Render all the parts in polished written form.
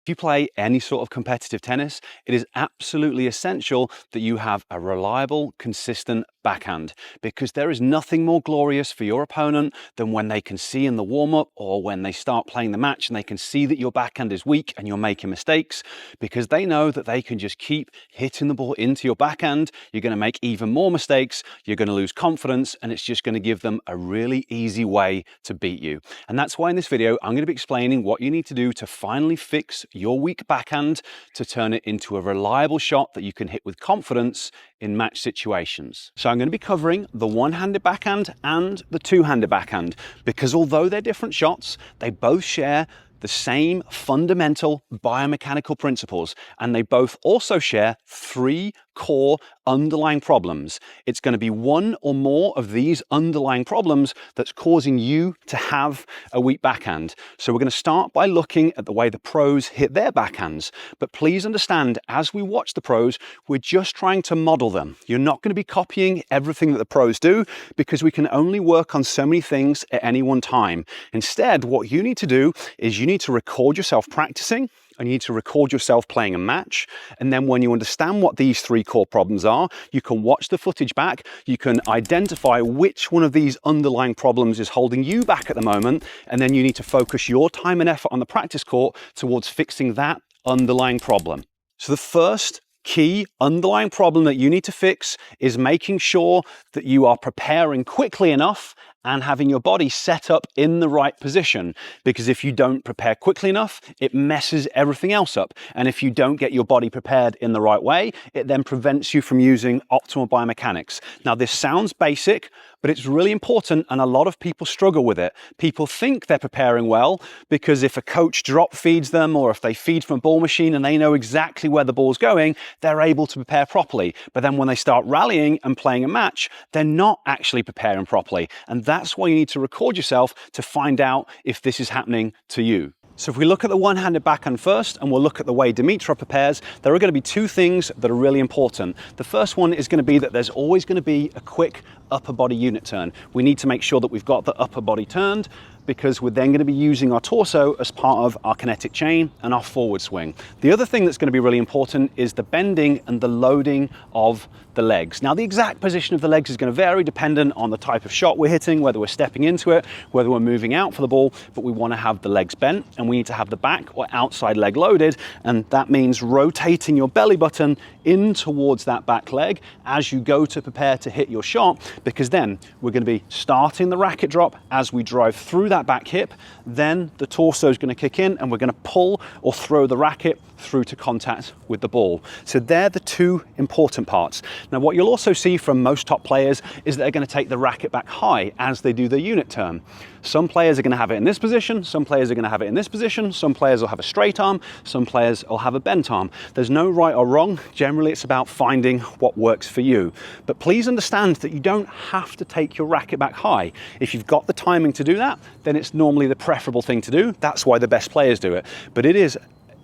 If you play any sort of competitive tennis, it is absolutely essential that you have a reliable, consistent backhand, because there is nothing more glorious for your opponent than when they can see in the warm-up or when they start playing the match and they can see that your backhand is weak and you're making mistakes, because they know that they can just keep hitting the ball into your backhand. You're going to make even more mistakes, you're going to lose confidence, and it's just going to give them a really easy way to beat you. And that's why in this video I'm going to be explaining what you need to do to finally fix your weak backhand to turn it into a reliable shot that you can hit with confidence in match situations. So I'm going to be covering the one-handed backhand and the two-handed backhand, because although they're different shots, they both share the same fundamental biomechanical principles, and they both also share three core underlying problems. It's going to be one or more of these underlying problems that's causing you to have a weak backhand. So we're going to start by looking at the way the pros hit their backhands. But please understand, as we watch the pros, we're just trying to model them. You're not going to be copying everything that the pros do, because we can only work on so many things at any one time. Instead, what you need to do is you need to record yourself practicing, and you need to record yourself playing a match. And then when you understand what these three core problems are, you can watch the footage back, you can identify which one of these underlying problems is holding you back at the moment, and then you need to focus your time and effort on the practice court towards fixing that underlying problem. So the first key underlying problem that you need to fix is making sure that you are preparing quickly enough and having your body set up in the right position. Because if you don't prepare quickly enough, it messes everything else up. And if you don't get your body prepared in the right way, it then prevents you from using optimal biomechanics. Now, this sounds basic, but it's really important, and a lot of people struggle with it. People think they're preparing well because if a coach drop feeds them, or if they feed from a ball machine and they know exactly where the ball's going, they're able to prepare properly. But then when they start rallying and playing a match, they're not actually preparing properly. And that's why you need to record yourself to find out if this is happening to you. So if we look at the one-handed backhand first, and we'll look at the way Dimitra prepares, there are going to be two things that are really important. The first one is going to be that there's always going to be a quick upper body unit turn. We need to make sure that we've got the upper body turned, because we're then going to be using our torso as part of our kinetic chain and our forward swing. The other thing that's going to be really important is the bending and the loading of the legs. Now, the exact position of the legs is going to vary dependent on the type of shot we're hitting, whether we're stepping into it, whether we're moving out for the ball, but we want to have the legs bent and we need to have the back or outside leg loaded, and that means rotating your belly button in towards that back leg as you go to prepare to hit your shot, because then we're going to be starting the racket drop as we drive through that back hip, then the torso is going to kick in and we're going to pull or throw the racket through to contact with the ball. So they're the two important parts. Now, what you'll also see from most top players is that they're going to take the racket back high as they do their unit turn. Some players are going to have it in this position, some players are going to have it in this position, some players will have a straight arm, some players will have a bent arm. There's no right or wrong. Generally, it's about finding what works for you. But please understand that you don't have to take your racket back high. If you've got the timing to do that, then it's normally the preferable thing to do. That's why the best players do it. But it is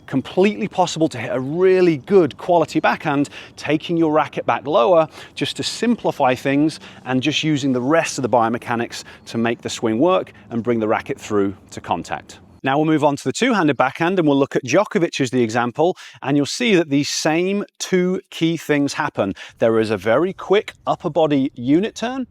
completely possible to hit a really good quality backhand taking your racket back lower, just to simplify things and just using the rest of the biomechanics to make the swing work and bring the racket through to contact. Now we'll move on to the two-handed backhand, and we'll look at Djokovic as the example, and you'll see that these same two key things happen. There is a very quick upper body unit turn,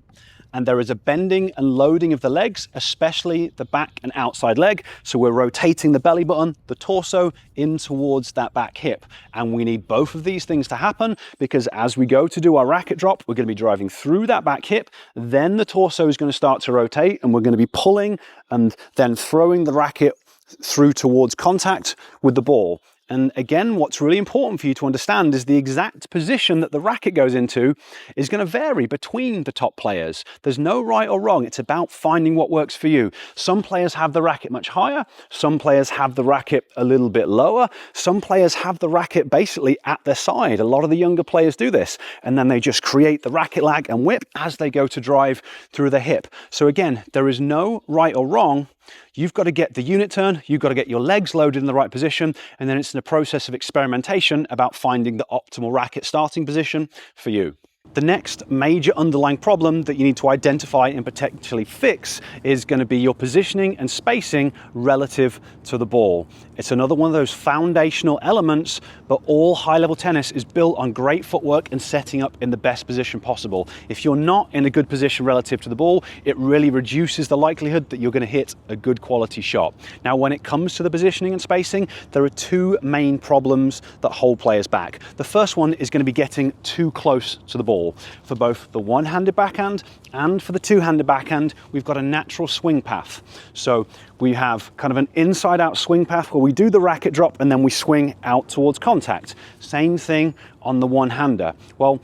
and there is a bending and loading of the legs, especially the back and outside leg. So we're rotating the belly button, the torso, in towards that back hip. And we need both of these things to happen, because as we go to do our racket drop, we're going to be driving through that back hip, then the torso is going to start to rotate, and we're going to be pulling and then throwing the racket through towards contact with the ball. And again, what's really important for you to understand is the exact position that the racket goes into is going to vary between the top players. There's no right or wrong. It's about finding what works for you. Some players have the racket much higher. Some players have the racket a little bit lower. Some players have the racket basically at their side. A lot of the younger players do this, and then they just create the racket lag and whip as they go to drive through the hip. So again, there is no right or wrong. You've got to get the unit turn, you've got to get your legs loaded in the right position, and then it's in a process of experimentation about finding the optimal racket starting position for you. The next major underlying problem that you need to identify and potentially fix is going to be your positioning and spacing relative to the ball. It's another one of those foundational elements, but all high-level tennis is built on great footwork and setting up in the best position possible. If you're not in a good position relative to the ball, it really reduces the likelihood that you're going to hit a good quality shot. Now, when it comes to the positioning and spacing, there are two main problems that hold players back. The first one is going to be getting too close to the ball. For both the one-handed backhand and for the two-handed backhand, we've got a natural swing path. So we have kind of an inside-out swing path where we do the racket drop and then we swing out towards contact. Same thing on the one-hander. Well,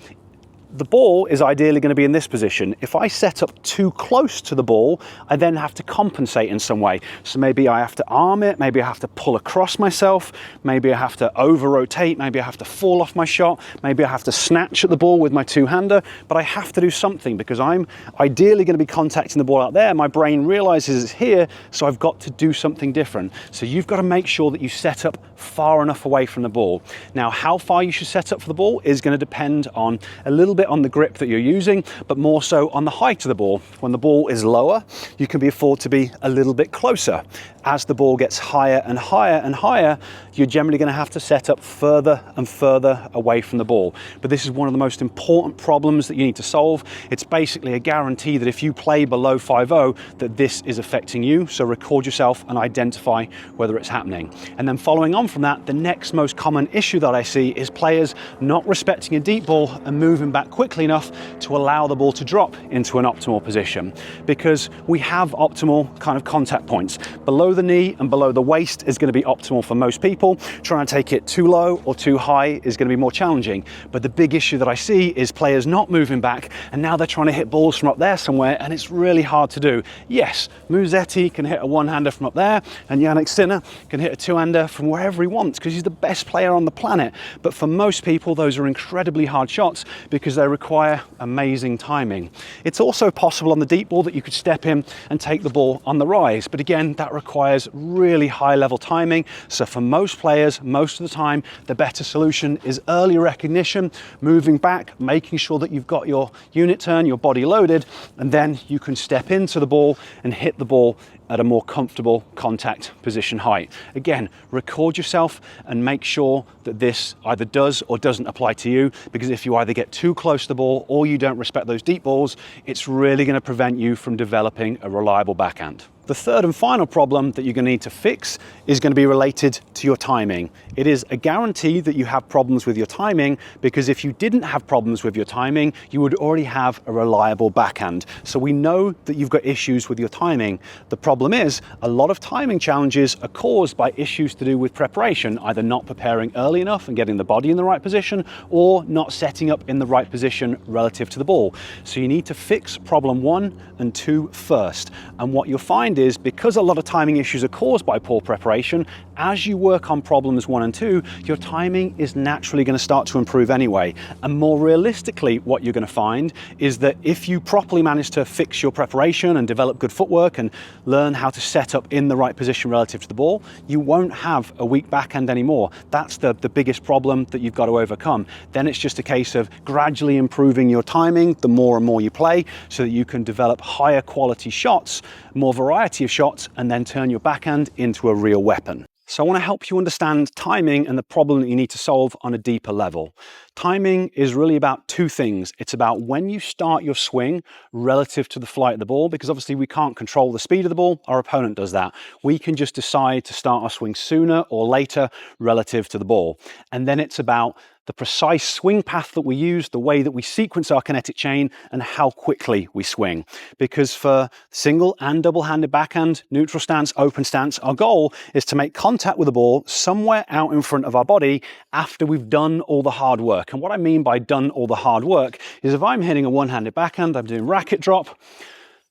the ball is ideally going to be in this position. If I set up too close to the ball, I then have to compensate in some way. So maybe I have to arm it, maybe I have to pull across myself, maybe I have to over-rotate, maybe I have to fall off my shot, maybe I have to snatch at the ball with my two-hander, but I have to do something because I'm ideally going to be contacting the ball out there. My brain realizes it's here, so I've got to do something different. So you've got to make sure that you set up far enough away from the ball. Now, how far you should set up for the ball is going to depend on a little bit on the grip that you're using, but more so on the height of the ball. When the ball is lower, you can afford to be a little bit closer. As the ball gets higher and higher and higher, you're generally going to have to set up further and further away from the ball. But this is one of the most important problems that you need to solve. It's basically a guarantee that if you play below 5-0, that this is affecting you. So record yourself and identify whether it's happening. And then following on from that, the next most common issue that I see is players not respecting a deep ball and moving back quickly enough to allow the ball to drop into an optimal position, because we have optimal kind of contact points. Below the knee and below the waist is going to be optimal for most people. Trying to take it too low or too high is going to be more challenging. But the big issue that I see is players not moving back, and now they're trying to hit balls from up there somewhere, and it's really hard to do. Yes, Musetti can hit a one-hander from up there, and Yannick Sinner can hit a two-hander from wherever he wants because he's the best player on the planet. But for most people, those are incredibly hard shots because they require amazing timing. It's also possible on the deep ball that you could step in and take the ball on the rise, but again, that requires really high level timing. So for most players, most of the time, the better solution is early recognition, moving back, making sure that you've got your unit turn, your body loaded, and then you can step into the ball and hit the ball at a more comfortable contact position height. Again, record yourself and make sure that this either does or doesn't apply to you, because if you either get too close to the ball or you don't respect those deep balls, it's really going to prevent you from developing a reliable backhand. The third and final problem that you're going to need to fix is going to be related to your timing. It is a guarantee that you have problems with your timing, because if you didn't have problems with your timing, you would already have a reliable backhand. So we know that you've got issues with your timing. The problem is a lot of timing challenges are caused by issues to do with preparation, either not preparing early enough and getting the body in the right position, or not setting up in the right position relative to the ball. So you need to fix problem 1 and 2 first. And what you'll find is, because a lot of timing issues are caused by poor preparation, as you work on problems 1 and 2, your timing is naturally going to start to improve anyway. And more realistically, what you're going to find is that if you properly manage to fix your preparation and develop good footwork and learn how to set up in the right position relative to the ball, you won't have a weak backhand anymore. That's the biggest problem that you've got to overcome. Then it's just a case of gradually improving your timing the more and more you play, so that you can develop higher quality shots, more variety of shots, and then turn your backhand into a real weapon. So I want to help you understand timing and the problem that you need to solve on a deeper level. Timing is really about two things. It's about when you start your swing relative to the flight of the ball, because obviously we can't control the speed of the ball, our opponent does that. We can just decide to start our swing sooner or later relative to the ball. And then it's about the precise swing path that we use, the way that we sequence our kinetic chain, and how quickly we swing. Because for single and double-handed backhand, neutral stance, open stance, our goal is to make contact with the ball somewhere out in front of our body after we've done all the hard work. And what I mean by done all the hard work is, if I'm hitting a one-handed backhand, I'm doing racket drop,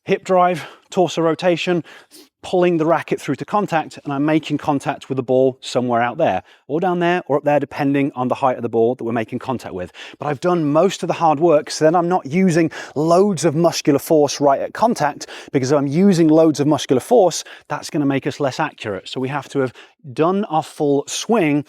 hip drive, torso rotation, pulling the racket through to contact, and I'm making contact with the ball somewhere out there, or down there, or up there, depending on the height of the ball that we're making contact with. But I've done most of the hard work, so then I'm not using loads of muscular force right at contact, because if I'm using loads of muscular force, that's going to make us less accurate. So we have to have done our full swing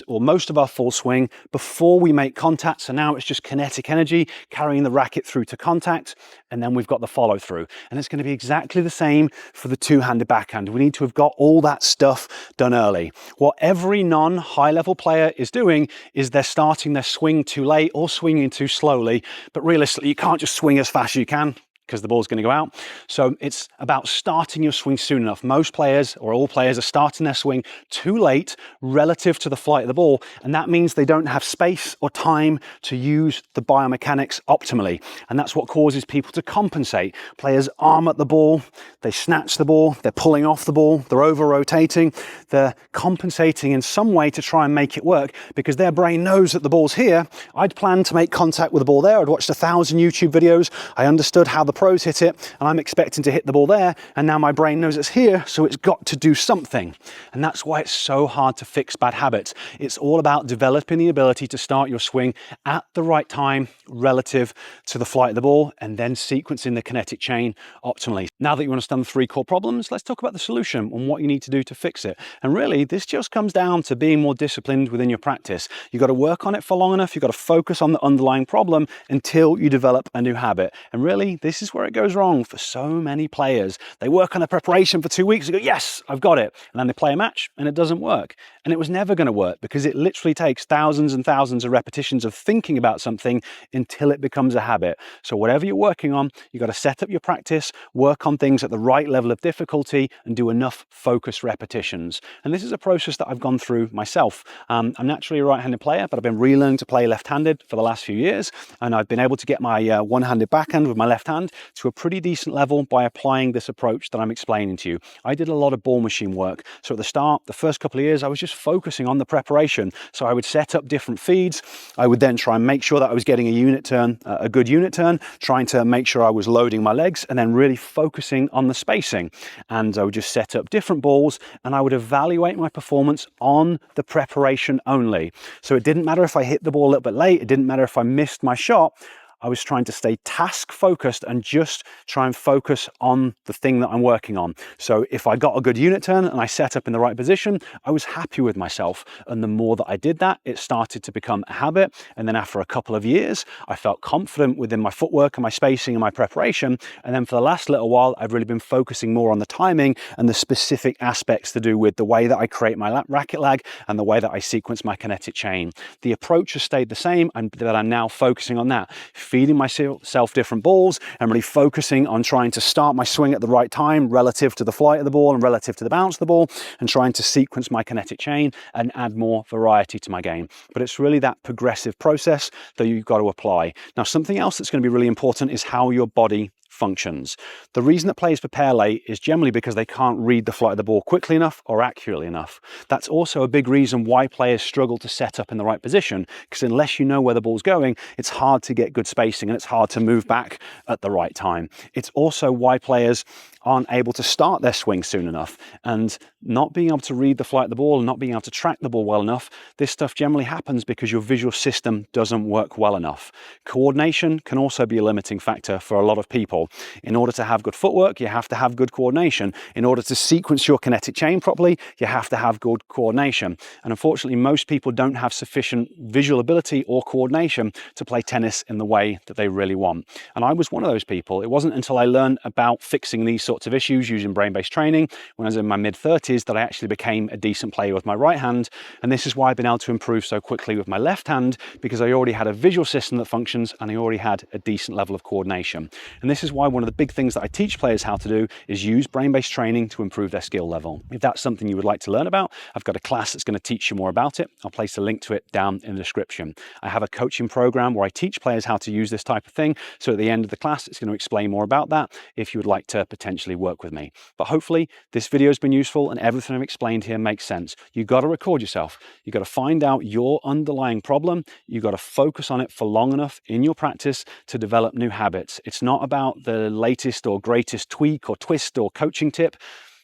or most of our full swing before we make contact. So now it's just kinetic energy carrying the racket through to contact, and then we've got the follow through. And it's going to be exactly the same for the two-handed backhand. We need to have got all that stuff done early. What every non-high level player is doing is they're starting their swing too late or swinging too slowly. But realistically, you can't just swing as fast as you can, because the ball's going to go out. So it's about starting your swing soon enough. Most players, or all players, are starting their swing too late relative to the flight of the ball, and that means they don't have space or time to use the biomechanics optimally. And that's what causes people to compensate. Players arm at the ball, they snatch the ball, they're pulling off the ball, they're over-rotating, they're compensating in some way to try and make it work, because their brain knows that the ball's here. I'd planned to make contact with the ball there. I'd watched 1,000 YouTube videos. I understood how the pros hit it, and I'm expecting to hit the ball there, and now my brain knows it's here, so it's got to do something. And that's why it's so hard to fix bad habits. It's all about developing the ability to start your swing at the right time relative to the flight of the ball, and then sequencing the kinetic chain optimally. Now that you understand the 3 core problems, let's talk about the solution and what you need to do to fix it. And really, this just comes down to being more disciplined within your practice. You've got to work on it for long enough. You've got to focus on the underlying problem until you develop a new habit. And really, this is where it goes wrong for so many players. They work on their preparation for 2 weeks and go, yes, I've got it. And then they play a match and it doesn't work. And it was never going to work, because it literally takes thousands and thousands of repetitions of thinking about something until it becomes a habit. So whatever you're working on, you've got to set up your practice, work on things at the right level of difficulty, and do enough focused repetitions. And this is a process that I've gone through myself. I'm naturally a right-handed player, but I've been relearning to play left-handed for the last few years. And I've been able to get my one-handed backhand with my left hand to a pretty decent level by applying this approach that I'm explaining to you. I did a lot of ball machine work. So at the start, the first couple of years, I was just focusing on the preparation. So I would set up different feeds. I would then try and make sure that I was getting a unit turn, a good unit turn, trying to make sure I was loading my legs, and then really focusing on the spacing. And I would just set up different balls, and I would evaluate my performance on the preparation only. So it didn't matter if I hit the ball a little bit late. It didn't matter if I missed my shot. I was trying to stay task focused and just try and focus on the thing that I'm working on. So if I got a good unit turn and I set up in the right position, I was happy with myself. And the more that I did that, it started to become a habit. And then after a couple of years, I felt confident within my footwork and my spacing and my preparation. And then for the last little while, I've really been focusing more on the timing and the specific aspects to do with the way that I create my racket lag and the way that I sequence my kinetic chain. The approach has stayed the same, and that I'm now focusing on that. Feeding myself different balls and really focusing on trying to start my swing at the right time relative to the flight of the ball and relative to the bounce of the ball, and trying to sequence my kinetic chain and add more variety to my game. But it's really that progressive process that you've got to apply. Now, something else that's going to be really important is how your body functions. The reason that players prepare late is generally because they can't read the flight of the ball quickly enough or accurately enough. That's also a big reason why players struggle to set up in the right position, because unless you know where the ball's going, it's hard to get good spacing and it's hard to move back at the right time. It's also why players aren't able to start their swing soon enough, and not being able to read the flight of the ball and not being able to track the ball well enough. This stuff generally happens because your visual system doesn't work well enough. Coordination can also be a limiting factor for a lot of people. In order to have good footwork, you have to have good coordination. In order to sequence your kinetic chain properly, you have to have good coordination. And unfortunately, most people don't have sufficient visual ability or coordination to play tennis in the way that they really want. And I was one of those people. It wasn't until I learned about fixing these sorts of issues using brain-based training when I was in my mid-30s that I actually became a decent player with my right hand. And this is why I've been able to improve so quickly with my left hand, because I already had a visual system that functions and I already had a decent level of coordination. And this is why one of the big things that I teach players how to do is use brain-based training to improve their skill level. If that's something you would like to learn about, I've got a class that's going to teach you more about it. I'll place a link to it down in the description. I have a coaching program where I teach players how to use this type of thing. So at the end of the class, it's going to explain more about that if you would like to potentially work with me. But hopefully this video has been useful and everything I've explained here makes sense. You've got to record yourself. You've got to find out your underlying problem. You've got to focus on it for long enough in your practice to develop new habits. It's not about the latest or greatest tweak or twist or coaching tip.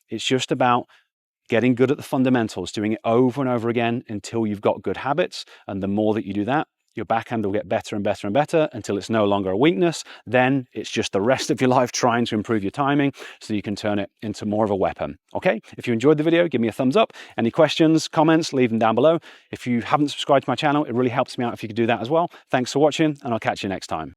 It's just about getting good at the fundamentals, doing it over and over again until you've got good habits. And the more that you do that, your backhand will get better and better and better until it's no longer a weakness. Then it's just the rest of your life trying to improve your timing so you can turn it into more of a weapon. Okay, if you enjoyed the video, give me a thumbs up. Any questions, comments, leave them down below. If you haven't subscribed to my channel, it really helps me out if you could do that as well. Thanks for watching, and I'll catch you next time.